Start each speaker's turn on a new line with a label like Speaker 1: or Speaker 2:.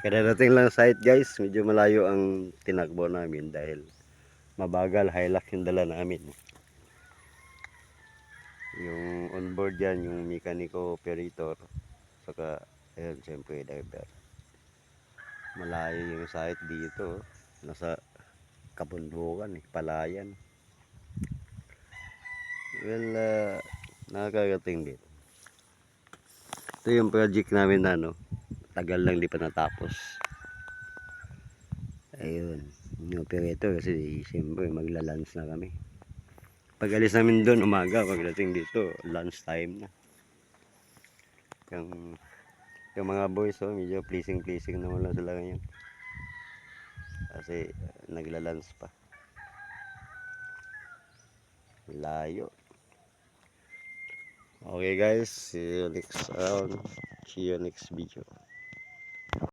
Speaker 1: Kadarating lang site guys, medyo malayo ang tinakbo namin dahil mabagal Hilux yung dala namin. Yung onboard yan, yung mekaniko operator, saka ayun syempre driver. Malayo yung site dito, nasa kabundukan palayan. Well, nakakagating din. Ito yung project namin na tagal lang di pa natapos. Ayun, yung operator kasi siyempre magla-lunch na kami. Pag alis namin doon umaga, pagdating dito lunch time na. Yung mga boys medyo pleasing naman lang sila ngayon. Kasi nagla-lunch pa. Layo. Okay guys, see you next video.